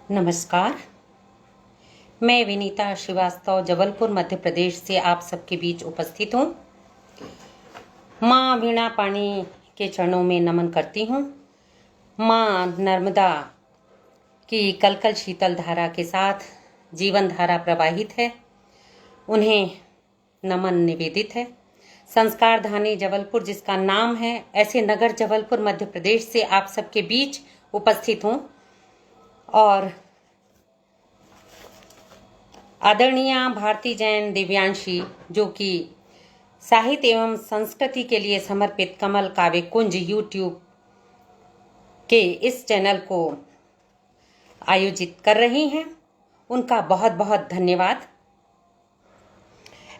नमस्कार। मैं विनीता श्रीवास्तव जबलपुर मध्य प्रदेश से आप सबके बीच उपस्थित हूँ। माँ वीणा पाणी के चरणों में नमन करती हूँ। माँ नर्मदा की कलकल शीतल धारा के साथ जीवन धारा प्रवाहित है, उन्हें नमन निवेदित है। संस्कार धानी जबलपुर जिसका नाम है, ऐसे नगर जबलपुर मध्य प्रदेश से आप सबके बीच उपस्थित हूँ और आदरणीय भारती जैन दिव्यांशी, जो कि साहित्य एवं संस्कृति के लिए समर्पित कमल काव्य कुंज यूट्यूब के इस चैनल को आयोजित कर रही हैं, उनका बहुत बहुत धन्यवाद।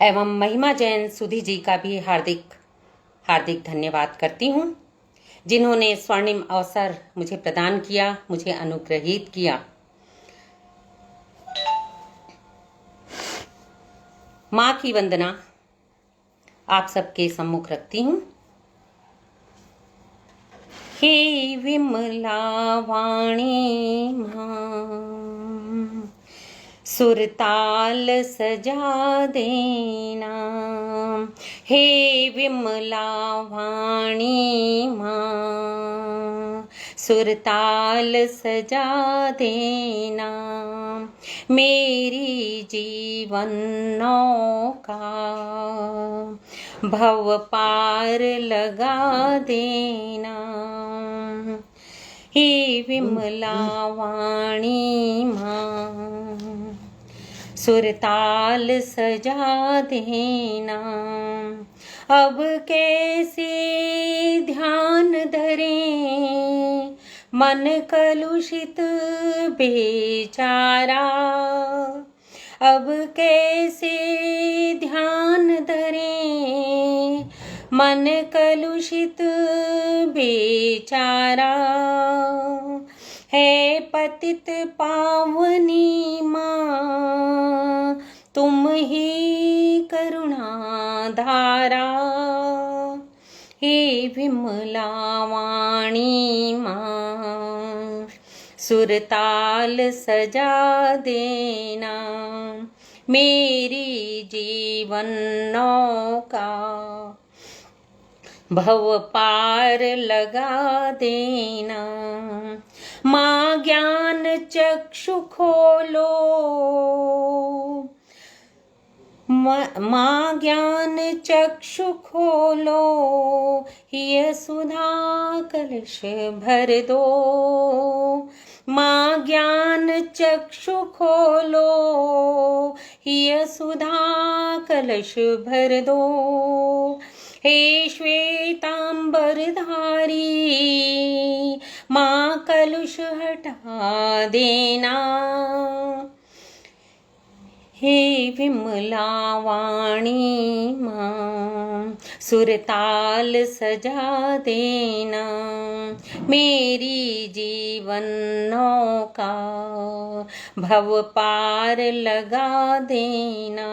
एवं महिमा जैन सुधी जी का भी हार्दिक हार्दिक धन्यवाद करती हूँ, जिन्होंने स्वर्णिम अवसर मुझे प्रदान किया, मुझे अनुग्रहित किया। माँ की वंदना आप सबके सम्मुख रखती हूँ। हे विमला वाणी माँ, सुरताल सजा देना। हे विमला वाणी माँ, सुरताल सजा देना। मेरी जीवन नौका भव पार लगा देना। हे विमला वाणी माँ, सुरताल सजा देना। अब कैसे ध्यान धरें मन कलुषित बेचारा। अब कैसे ध्यान धरें मन कलुषित बेचारा। है पतित पावनी माँ, तुम ही करुणा धारा। हे विमला वाणी माँ, सुरताल सजा देना। मेरी जीवन नौका भव पार लगा देना। माँ ज्ञान चक्षु खोलो, माँ ज्ञान चक्षु खोलो। ये सुधा कलश भर दो। माँ ज्ञान चक्षु खोलो, ये सुधा कलश भर दो। हे श्वेतांबर धारी माँ, कलुष हटा देना। हे विमला वाणी माँ, सुरताल सजा देना। मेरी जीवन नौका भव पार लगा देना।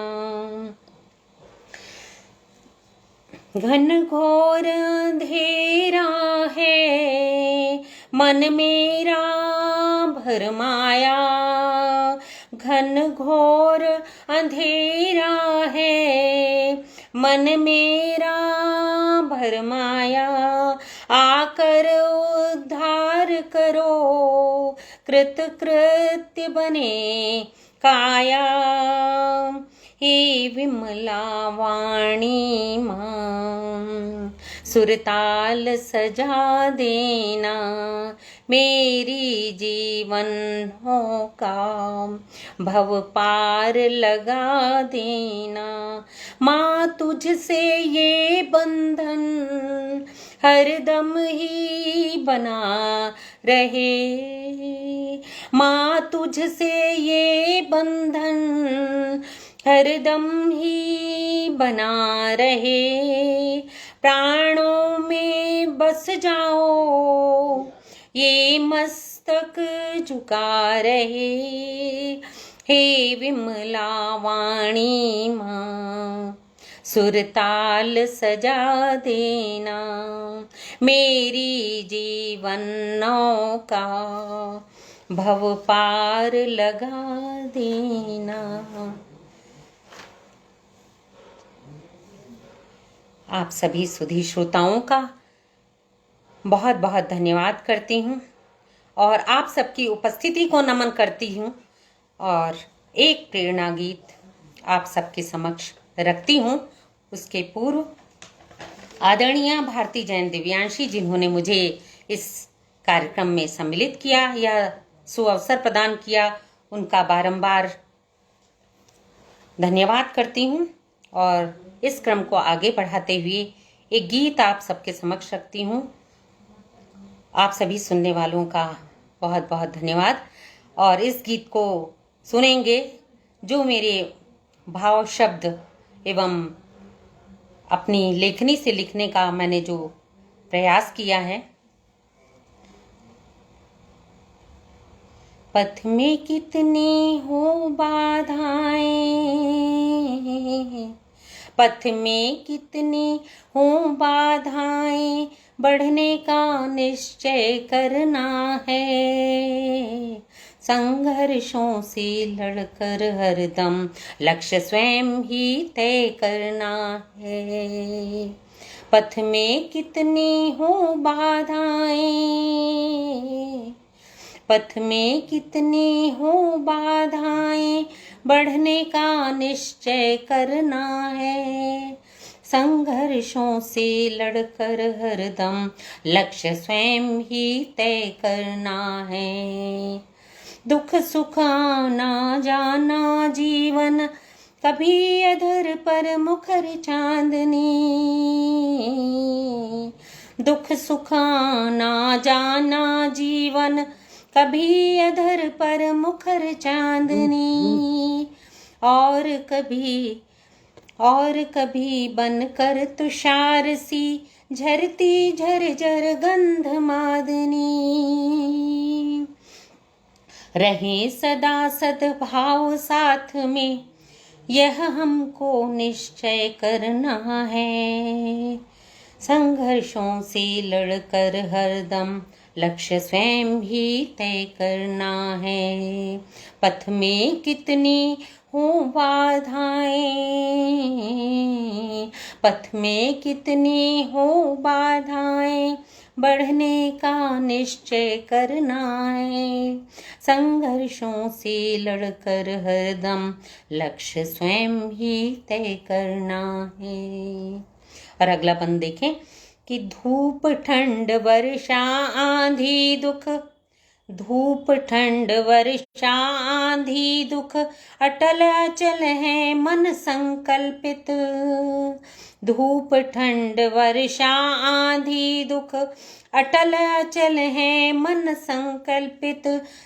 घन घोर अंधेरा है मन मेरा भरमाया। घन घोर अंधेरा है मन मेरा भरमाया। आकर उद्धार करो, कृत कृत्य बने काया। हे विमला वाणी माँ, सुरताल सजा देना। मेरी जीवन नौका भव पार लगा देना। माँ तुझसे ये बंधन हरदम ही बना रहे। माँ तुझसे ये बंधन हरदम ही बना रहे। प्राणों में बस जाओ, ये मस्तक झुका रहे। हे विमला वाणी माँ, सुरताल सजा देना। मेरी जीवन नौका भव पार लगा देना। आप सभी सुधी श्रोताओं का बहुत बहुत धन्यवाद करती हूँ और आप सबकी उपस्थिति को नमन करती हूँ और एक प्रेरणा गीत आप सबके समक्ष रखती हूँ। उसके पूर्व आदरणीय भारती जैन दिव्यांशी, जिन्होंने मुझे इस कार्यक्रम में सम्मिलित किया या सुअवसर प्रदान किया, उनका बारंबार धन्यवाद करती हूँ और इस क्रम को आगे बढ़ाते हुए एक गीत आप सबके समक्ष रखती हूँ। आप सभी सुनने वालों का बहुत बहुत धन्यवाद। और इस गीत को सुनेंगे जो मेरे भाव शब्द एवं अपनी लेखनी से लिखने का मैंने जो प्रयास किया है। पथ में कितनी हो बाधाएं, पथ में कितनी हो बाधाएं, बढ़ने का निश्चय करना है। संघर्षों से लड़कर हरदम लक्ष्य स्वयं ही तय करना है। पथ में कितनी हो बाधाएं, पथ में कितनी हो बाधाएं, बढ़ने का निश्चय करना है। संघर्षों से लड़कर हरदम लक्ष्य स्वयं ही तय करना है। दुख सुख आना जाना जीवन, कभी अधर पर मुखर चांदनी। दुख सुख आना जाना जीवन, कभी अधर पर मुखर चांदनी। और कभी बनकर तुषार सी झरती झरझर गंध मादनी। रहे सदा सद्भाव साथ में, यह हमको निश्चय करना है। संघर्षों से लड़कर हरदम लक्ष्य स्वयं ही तय करना है। पथ में कितनी हो बाधाएं, पथ में कितनी हो बाधाएं, बढ़ने का निश्चय करना है। संघर्षों से लड़कर हरदम लक्ष्य स्वयं ही तय करना है। और अगला बंद देखें कि धूप ठंड वर्षा आंधी दुख, धूप ठंड वर्षा आंधी दुख, अटल अचल है मन संकल्पित। धूप ठंड वर्षा आंधी दुख, अटल अचल है मन संकल्पित।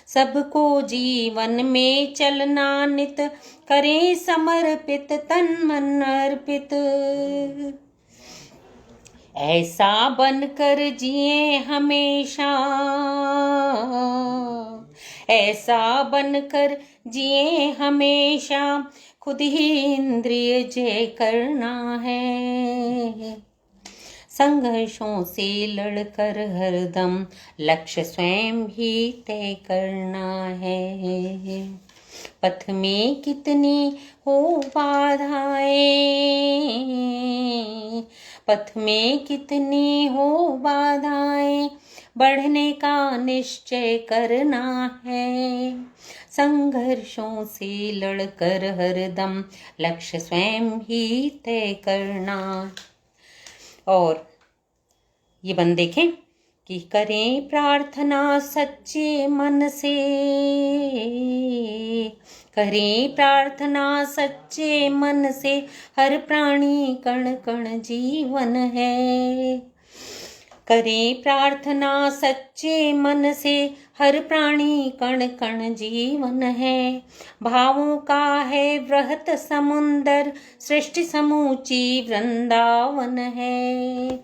सबको जीवन में चलना नित, करें समर्पित तन मन अर्पित। ऐसा बनकर जिए हमेशा, ऐसा बनकर जिए हमेशा, खुद ही इंद्रिय जय करना है। संघर्षों से लड़कर हरदम लक्ष्य स्वयं ही तय करना है। पथ में कितनी हो बाधाएं, पथ में कितनी हो बाधाएं, बढ़ने का निश्चय करना है। संघर्षों से लड़कर हरदम लक्ष्य स्वयं ही तय करना। और ये बंद देखें कि करें प्रार्थना सच्चे मन से, करें प्रार्थना सच्चे मन से, हर प्राणी कण कण जीवन है। करें प्रार्थना सच्चे मन से, हर प्राणी कण कण जीवन है। भावों का है वृहत समुंदर, सृष्टि समूची वृंदावन है।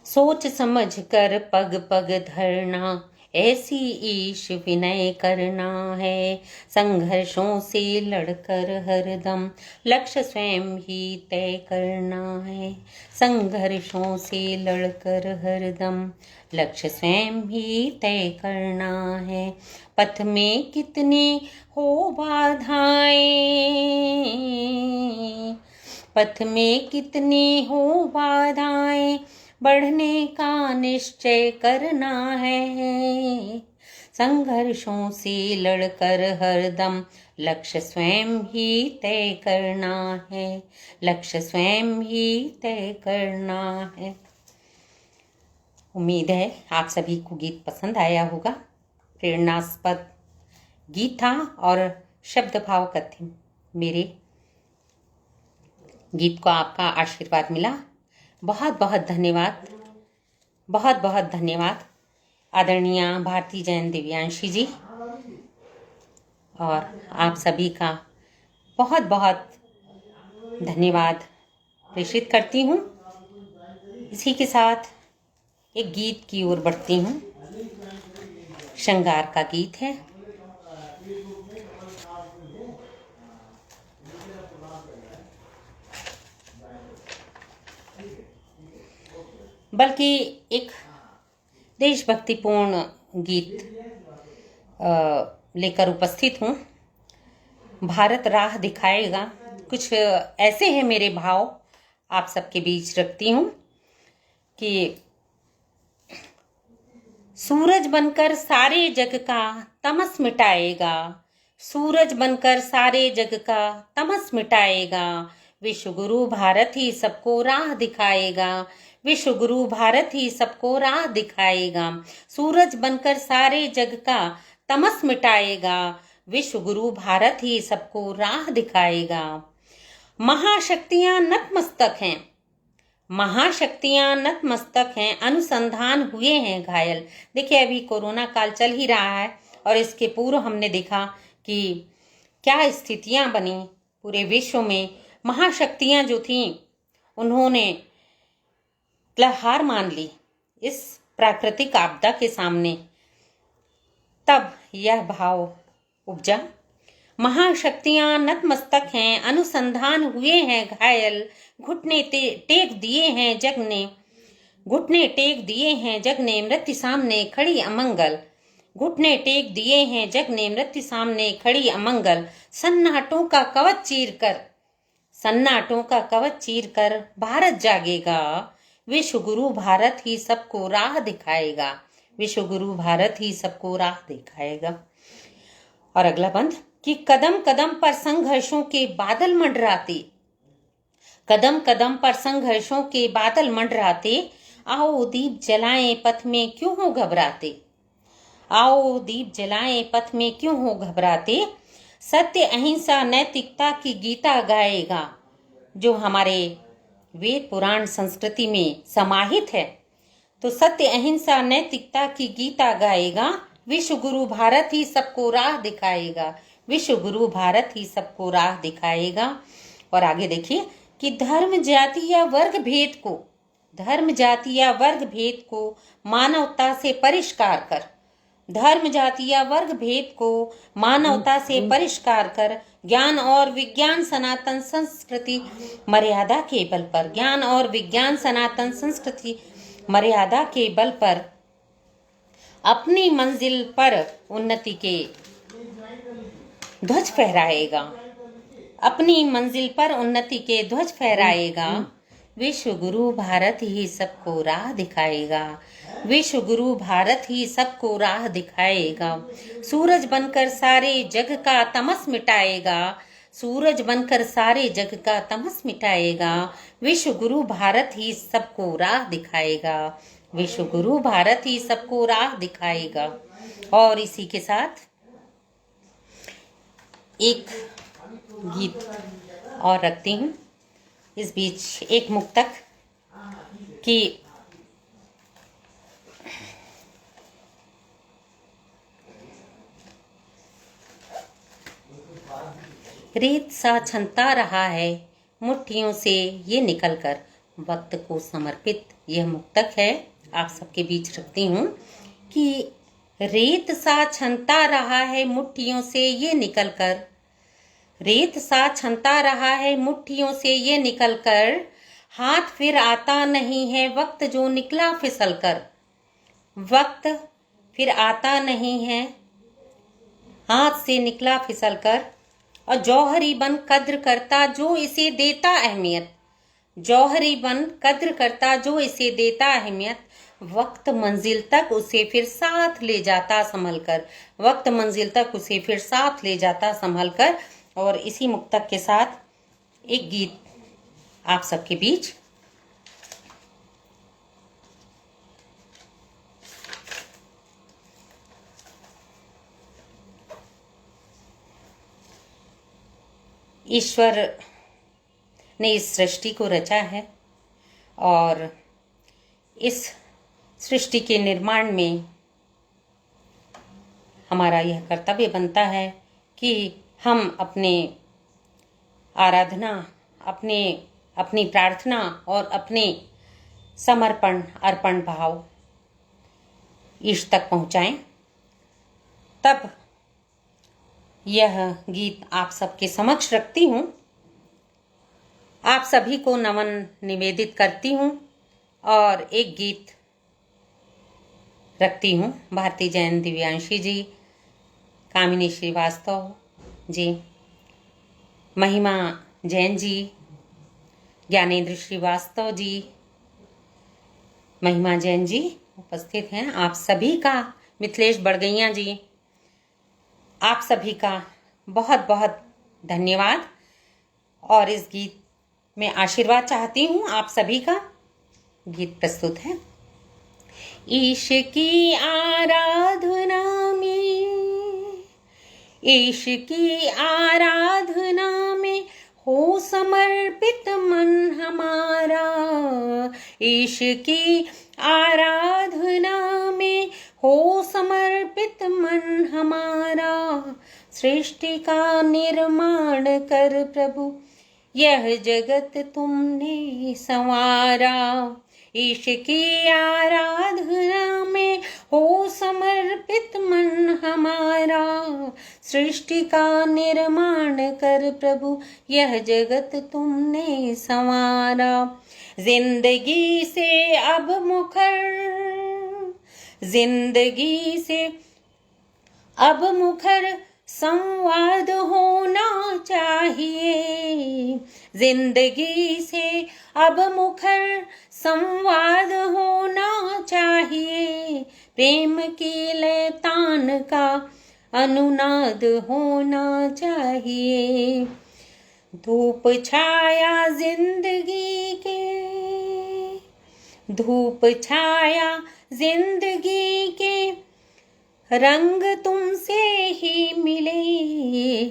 सोच समझ कर पग पग धरना, ऐसी ईश विनय करना है। संघर्षों से लड़कर हरदम लक्ष्य स्वयं ही तय करना है। संघर्षों से लड़कर हरदम लक्ष्य स्वयं ही तय करना है। पथ में कितनी हो बाधाएं, पथ में कितनी हो बाधाएं, बढ़ने का निश्चय करना है। संघर्षों से लड़कर हरदम लक्ष्य स्वयं ही तय करना है। लक्ष्य स्वयं ही तय करना है। उम्मीद है आप सभी को गीत पसंद आया होगा। प्रेरणास्पद गीत था और शब्द भाव कथ्य मेरे गीत को आपका आशीर्वाद मिला। बहुत बहुत धन्यवाद, बहुत बहुत धन्यवाद आदरणीय भारती जैन दिव्यांशी जी, और आप सभी का बहुत बहुत धन्यवाद प्रेषित करती हूँ। इसी के साथ एक गीत की ओर बढ़ती हूँ। श्रृंगार का गीत है। बल्कि एक देशभक्तिपूर्ण गीत लेकर उपस्थित हूँ। भारत राह दिखाएगा। कुछ ऐसे हैं मेरे भाव, आप सबके बीच रखती हूँ कि सूरज बनकर सारे जग का तमस मिटाएगा। सूरज बनकर सारे जग का तमस मिटाएगा। विश्व गुरु भारत ही सबको राह दिखाएगा। विश्व गुरु भारत ही सबको राह दिखाएगा। सूरज बनकर सारे जग का तमस मिटाएगा। विश्व गुरु भारत ही सबको राह दिखाएगा। महाशक्तियां नतमस्तक हैं, महाशक्तियां नतमस्तक हैं, अनुसंधान हुए हैं घायल। देखिए अभी कोरोना काल चल ही रहा है और इसके पूर्व हमने देखा कि क्या स्थितियां बनी पूरे विश्व में। महाशक्तियां जो थीं उन्होंने हार मान ली इस प्राकृतिक आपदा के सामने। तब यह भाव उपजा। महाशक्तियां नतमस्तक हैं, अनुसंधान हुए हैं घायल। घुटने टेक दिए हैं जग ने, घुटने टेक दिए हैं जग ने, मृत्यु सामने खड़ी अमंगल। घुटने टेक दिए हैं जग ने, मृत्यु सामने खड़ी अमंगल। सन्नाटों का कवच चीर कर, सन्नाटों का कवच चीर कर भारत जागेगा। विश्व गुरु भारत ही सबको राह दिखाएगा। विश्व गुरु भारत ही सबको राह दिखाएगा। और अगला बंद कि कदम कदम पर संघर्षों के बादल मंडराते, कदम कदम पर संघर्षों के बादल मंडराते। आओ दीप जलाएं पथ में क्यों हो घबराते। आओ दीप जलाएं पथ में क्यों हो घबराते। सत्य अहिंसा नैतिकता की गीता गाएगा, जो हमारे वेद पुराण संस्कृति में समाहित है। तो सत्य अहिंसा नैतिकता की गीता गाएगा। विश्व गुरु भारत ही सबको राह दिखाएगा। विश्व गुरु भारत ही सबको राह दिखाएगा। और आगे देखिए कि धर्म जाति या वर्ग भेद को, धर्म जाति या वर्ग भेद को मानवता से परिष्कार कर, धर्म जाति या वर्ग भेद को मानवता से परिष्कार कर। ज्ञान और विज्ञान सनातन संस्कृति मर्यादा के बल पर, ज्ञान और विज्ञान सनातन संस्कृति मर्यादा के बल पर अपनी मंजिल पर उन्नति के ध्वज फहराएगा। अपनी मंजिल पर उन्नति के ध्वज फहराएगा। विश्व गुरु भारत ही सबको राह दिखाएगा। विश्व गुरु भारत ही सबको राह दिखाएगा। सूरज बनकर सारे जग का तमस मिटाएगा। सूरज बनकर सारे जग का तमस मिटाएगा। विश्व गुरु भारत ही सबको राह दिखाएगा। विश्व गुरु भारत ही सबको राह दिखाएगा। और इसी के साथ एक गीत और रखती हूँ। इस बीच एक मुक्तक की रेत सा छनता रहा है मुट्ठियों से ये निकलकर, वक्त को समर्पित यह मुक्तक है। आप सबके बीच रखती हूँ कि रेत सा छनता रहा है मुट्ठियों से ये निकलकर, रेत सा छनता रहा है मुट्ठियों से ये निकलकर, हाथ फिर आता नहीं है वक्त जो निकला फिसल कर, वक्त फिर आता नहीं है हाथ से निकला फिसल कर, और जौहरी बन कद्र करता जो इसे देता अहमियत, जौहरी बन कद्र करता जो इसे देता अहमियत, वक्त मंजिल तक उसे फिर साथ ले जाता संभल कर, वक्त मंजिल तक उसे फिर साथ ले जाता संभल कर। और इसी मुक्तक के साथ एक गीत आप सबके बीच। ईश्वर ने इस सृष्टि को रचा है और इस सृष्टि के निर्माण में हमारा यह कर्तव्य बनता है कि हम अपने आराधना, अपनी प्रार्थना और अपने समर्पण अर्पण भाव ईश तक पहुँचाएं। तब यह गीत आप सबके समक्ष रखती हूँ, आप सभी को नमन निवेदित करती हूँ और एक गीत रखती हूँ भारती जैन दिव्यांशी जी, कामिनी श्रीवास्तव जी, महिमा जैन जी, ज्ञानेंद्र श्रीवास्तव जी, महिमा जैन जी उपस्थित हैं। आप सभी का, मिथिलेश बड़गैया जी, आप सभी का बहुत बहुत धन्यवाद। और इस गीत में आशीर्वाद चाहती हूँ आप सभी का। गीत प्रस्तुत है। ईश की आराधना में, ईश की आराधना में हो समर्पित मन हमारा, ईश की आराधना में हो समर्पित मन हमारा, सृष्टि का निर्माण कर प्रभु यह जगत तुमने संवारा, ईश की आराधना में हो समर्पित मन हमारा, सृष्टि का निर्माण कर प्रभु यह जगत तुमने संवारा। जिंदगी से अब मुखर, जिंदगी से अब मुखर संवाद होना चाहिए, जिंदगी से अब मुखर संवाद होना चाहिए, प्रेम की लय तान का अनुनाद होना चाहिए। धूप छाया जिंदगी के, धूप छाया जिंदगी के रंग तुमसे ही मिले,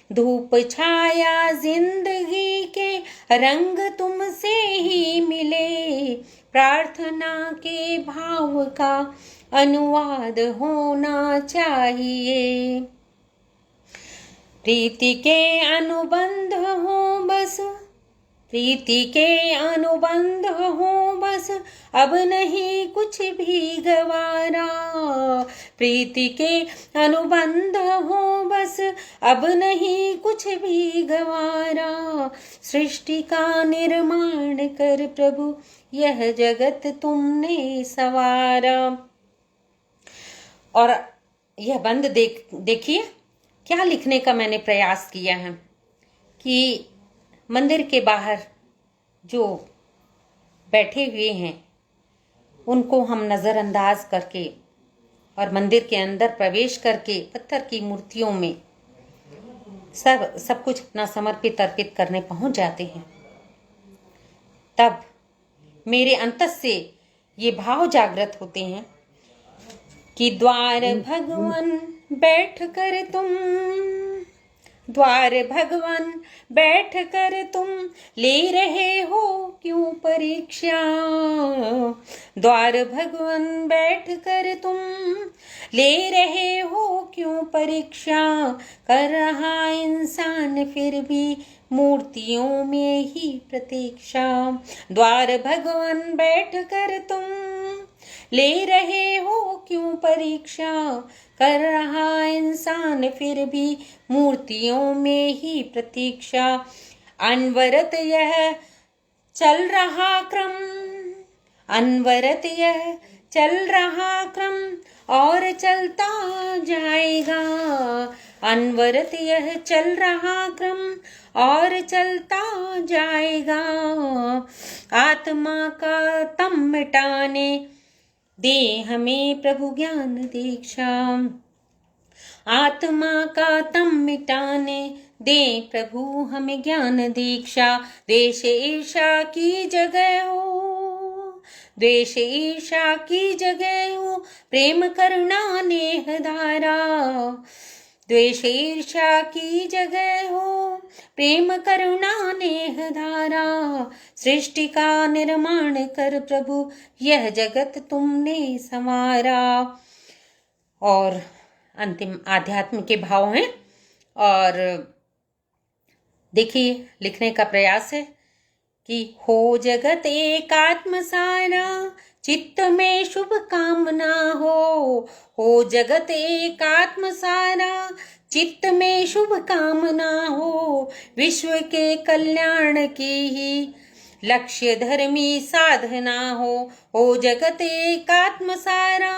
धूप छाया जिंदगी के रंग तुमसे ही मिले, प्रार्थना के भाव का अनुवाद होना चाहिए। प्रीति के अनुबंध हो बस, प्रीति के अनुबंध हो बस, अब नहीं कुछ भी गवारा, प्रीति के अनुबंध हो बस, अब नहीं कुछ भी गवारा, सृष्टि का निर्माण कर प्रभु यह जगत तुमने संवारा। और यह बंद देखिए क्या लिखने का मैंने प्रयास किया है कि मंदिर के बाहर जो बैठे हुए हैं उनको हम नज़रअंदाज करके और मंदिर के अंदर प्रवेश करके पत्थर की मूर्तियों में सब कुछ अपना समर्पित अर्पित करने पहुंच जाते हैं। तब मेरे अंतस से ये भाव जागृत होते हैं कि द्वार भगवान बैठ कर तुम, द्वार भगवान बैठ कर तुम ले रहे हो क्यों परीक्षा, द्वार भगवान बैठ कर तुम ले रहे हो क्यों परीक्षा, कर रहा इंसान फिर भी मूर्तियों में ही प्रतीक्षा, द्वार भगवान बैठ कर तुम ले रहे हो क्यों परीक्षा, कर रहा इंसान फिर भी मूर्तियों में ही प्रतीक्षा। अनवरत यह चल रहा क्रम, अनवरत यह चल रहा क्रम और चलता जाएगा। अनवरत यह चल रहा क्रम और चलता जाएगा। आत्मा का तम मिटाने दे हमें प्रभु ज्ञान दीक्षा, आत्मा का तम मिटाने दे प्रभु हमें ज्ञान दीक्षा। द्वेष ईर्षा की जगह हो, द्वेष ईर्षा की जगह हो प्रेम करुणा नेह धारा। द्वेष ईर्षा की जगह हो प्रेम करुणा नेह धारा। सृष्टि का निर्माण कर प्रभु यह जगत तुमने संवारा। और अंतिम आध्यात्म के भाव हैं। और देखिए लिखने का प्रयास है कि हो जगत एकात्म सारा, चित्त में शुभ कामना हो जगत एकात्म सारा, चित्त में शुभ कामना हो। विश्व के कल्याण की ही लक्ष्य धर्मी साधना हो जगत एकात्म सारा,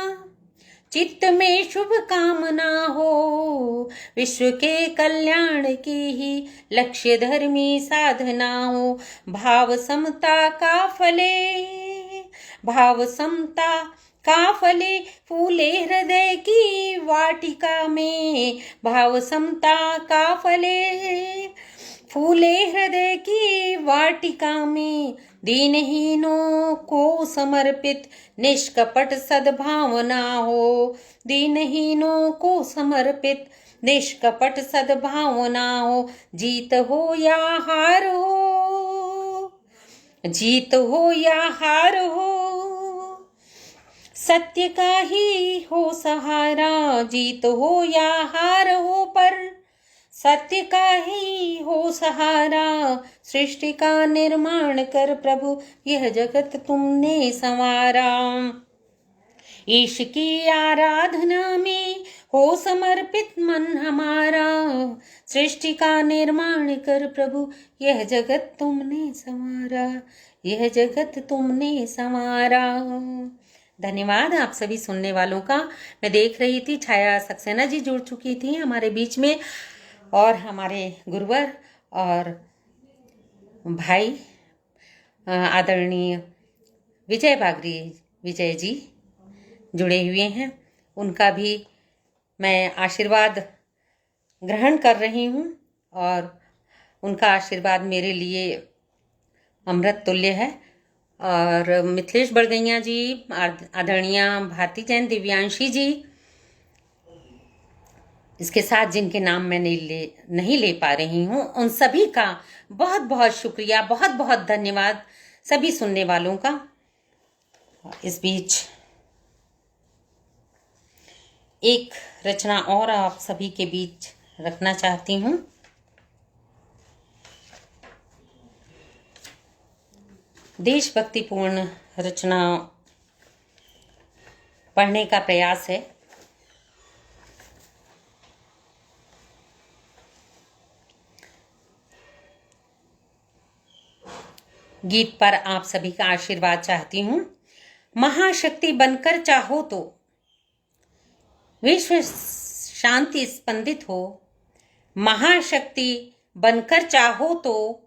चित्त में शुभ कामना हो। विश्व के कल्याण की ही लक्ष्य धर्मी साधना हो। भाव समता का फले, भाव समता का फले फूले हृदय की वाटिका में। भाव समता का फले फूले हृदय की वाटिका में। दीनहीनों को समर्पित निष्कपट सद्भावना हो। दीनहीनों को समर्पित निष्कपट सद्भावना हो। जीत हो या हार हो, जीत हो या हार हो, सत्य का ही हो सहारा। जीत हो या हार हो पर सत्य का ही हो सहारा। सृष्टि का निर्माण कर प्रभु यह जगत तुमने संवारा। ईश की आराधना में हो समर्पित मन हमारा। सृष्टि का निर्माण कर प्रभु यह जगत तुमने संवारा, यह जगत तुमने संवारा। धन्यवाद आप सभी सुनने वालों का। मैं देख रही थी छाया सक्सेना जी जुड़ चुकी थी हमारे बीच में, और हमारे गुरुवर और भाई आदरणीय विजय बागरी विजय जी जुड़े हुए हैं। उनका भी मैं आशीर्वाद ग्रहण कर रही हूँ और उनका आशीर्वाद मेरे लिए अमृत तुल्य है। और मिथिलेश बड़गैया जी, आदरणीय भारती जैन दिव्यांशी जी, इसके साथ जिनके नाम मैं नहीं ले पा रही हूँ, उन सभी का बहुत बहुत शुक्रिया, बहुत बहुत धन्यवाद सभी सुनने वालों का। इस बीच एक रचना और आप सभी के बीच रखना चाहती हूँ। देशभक्तिपूर्ण रचना पढ़ने का प्रयास है। गीत पर आप सभी का आशीर्वाद चाहती हूँ। महाशक्ति बनकर चाहो तो विश्व शांति स्पंदित हो। महाशक्ति बनकर चाहो तो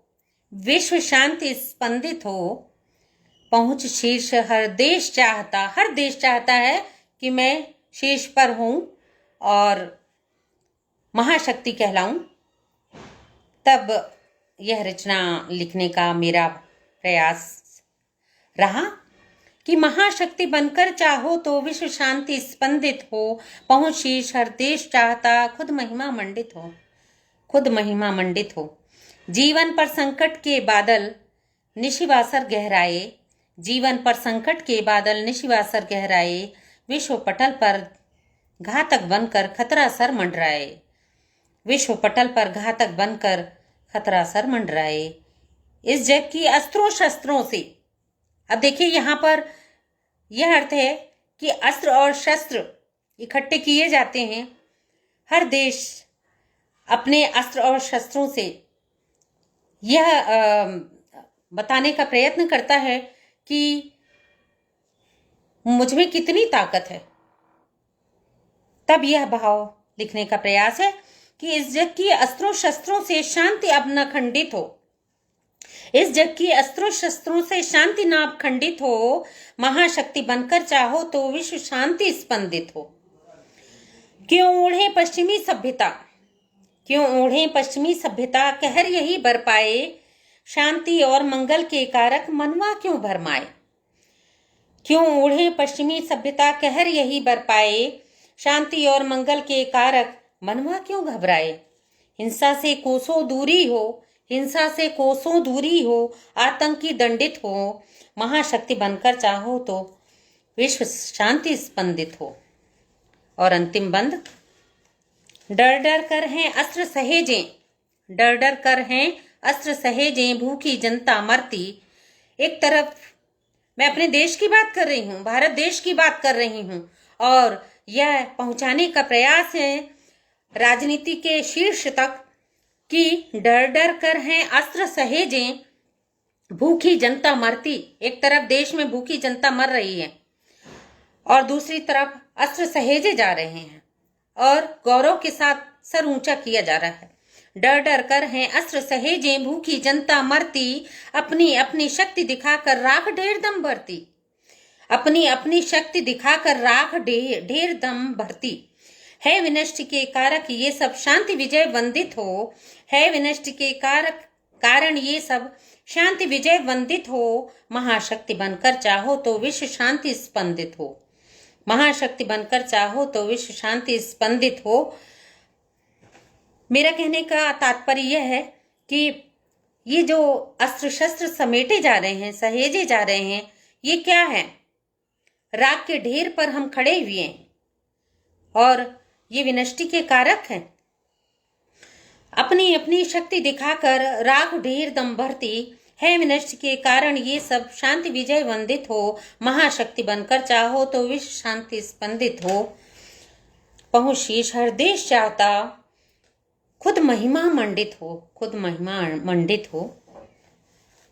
विश्व शांति स्पंदित हो। पहुंच शीर्ष हर देश चाहता है कि मैं शीर्ष पर हूं और महाशक्ति कहलाऊं। तब यह रचना लिखने का मेरा प्रयास रहा कि महाशक्ति बनकर चाहो तो विश्व शांति स्पंदित हो। पहुंच शीर्ष हर देश चाहता, खुद महिमा मंडित हो, खुद महिमा मंडित हो। जीवन पर संकट के बादल निशिवासर गहराए, जीवन पर संकट के बादल निशिवासर गहराए। विश्व पटल पर घातक बनकर खतरा सर मंडराए, विश्व पटल पर घातक बनकर खतरा सर मंडराए। इस जग की अस्त्रों शस्त्रों से, अब देखिए यहाँ पर यह अर्थ है कि अस्त्र और शस्त्र इकट्ठे किए जाते हैं। हर देश अपने अस्त्र और शस्त्रों से यह बताने का प्रयत्न करता है कि मुझ में कितनी ताकत है। तब यह भाव लिखने का प्रयास है कि इस जग की अस्त्रों शस्त्रों से शांति अब न खंडित हो, इस जग की अस्त्रों शस्त्रों से शांति न अब खंडित हो, महाशक्ति बनकर चाहो तो विश्व शांति स्पंदित हो। क्यों ओढ़े पश्चिमी सभ्यता, क्यों ओढ़े पश्चिमी सभ्यता, कहर यही बरपाए, शांति और मंगल के कारक मनवा क्यों भरमाए। क्यों ओढ़े पश्चिमी सभ्यता, कहर यही बरपाए, शांति और मंगल के कारक मनवा क्यों घबराए। हिंसा से कोसों दूरी हो, हिंसा से कोसों दूरी हो, आतंकी दंडित हो, महाशक्ति बनकर चाहो तो विश्व शांति स्पंदित हो। और अंतिम बंद, डर डर कर हैं अस्त्र सहेजें, डर डर कर हैं अस्त्र सहेजें, भूखी जनता मरती। एक तरफ मैं अपने देश की बात कर रही हूँ, भारत देश की बात कर रही हूँ, और यह पहुंचाने का प्रयास है राजनीति के शीर्ष तक कि डर डर कर हैं अस्त्र सहेजें, भूखी जनता मरती। एक तरफ देश में भूखी जनता मर रही है और दूसरी तरफ अस्त्र सहेजे जा रहे हैं और गौरव के साथ सर ऊंचा किया जा रहा है। डर डर कर हैं अस्त्र सहेजें, भूखी जनता मरती, अपनी अपनी शक्ति दिखाकर राख ढेर दम भरती, अपनी अपनी शक्ति दिखाकर राख ढेर दम भरती। है विनष्ट के कारक ये सब शांति विजय वंदित हो, है विनष्ट के कारक कारण ये सब शांति विजय वंदित हो, महाशक्ति बनकर चाहो तो विश्व शांति स्पंदित हो, महाशक्ति बनकर चाहो तो विश्व शांति स्पंदित हो। मेरा कहने का तात्पर्य यह है कि ये जो अस्त्र शस्त्र समेटे जा रहे हैं, सहेजे जा रहे हैं, ये क्या है। राख के ढेर पर हम खड़े हुए हैं और ये विनष्टि के कारक हैं। अपनी अपनी शक्ति दिखाकर राख ढेर दम भरती, है विनष्ट के कारण ये सब शांति विजय वंदित हो, महाशक्ति बनकर चाहो तो विश्व शांति स्पंदित हो। पहुँच शीश हर देश चाहता, खुद महिमा मंडित हो, खुद महिमा मंडित हो।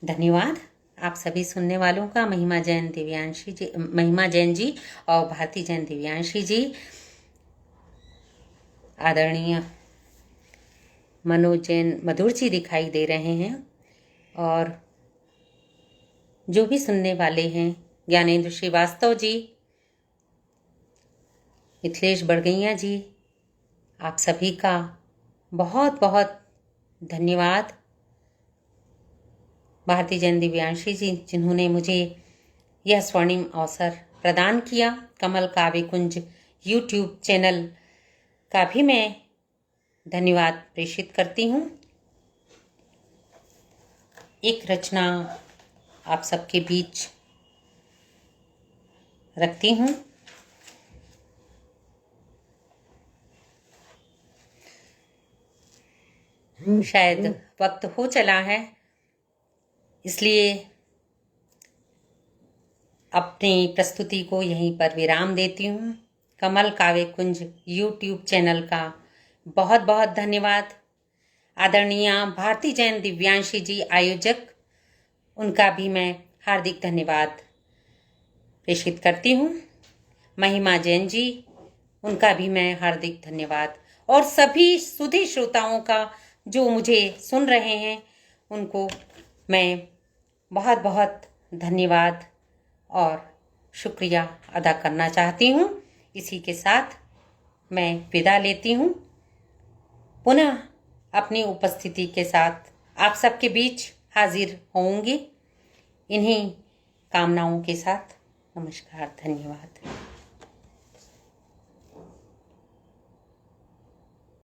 धन्यवाद आप सभी सुनने वालों का। महिमा जैन दिव्यांशी जी, महिमा जैन जी और भारती जैन दिव्यांशी जी, आदरणीय मनोज जैन मधुर जी दिखाई दे रहे हैं, और जो भी सुनने वाले हैं, ज्ञानेंद्र श्रीवास्तव जी, मिथिलेश बड़गैया जी, आप सभी का बहुत बहुत धन्यवाद। भारती जैन दिव्यांशी जी जिन्होंने मुझे यह स्वर्णिम अवसर प्रदान किया। कमल काव्य कुंज यूट्यूब चैनल का भी मैं धन्यवाद प्रेषित करती हूँ। एक रचना आप सबके बीच रखती हूँ। शायद वक्त हो चला है, इसलिए अपनी प्रस्तुति को यहीं पर विराम देती हूँ। कमल काव्य कुंज यूट्यूब चैनल का बहुत बहुत धन्यवाद। आदरणीय भारती जैन दिव्यांशी जी आयोजक, उनका भी मैं हार्दिक धन्यवाद प्रेषित करती हूँ। महिमा जैन जी, उनका भी मैं हार्दिक धन्यवाद, और सभी सुधी श्रोताओं का जो मुझे सुन रहे हैं उनको मैं बहुत बहुत धन्यवाद और शुक्रिया अदा करना चाहती हूँ। इसी के साथ मैं विदा लेती हूँ। पुनः अपनी उपस्थिति के साथ आप सबके बीच हाजिर होंगी। इन्हीं कामनाओं के साथ नमस्कार, धन्यवाद।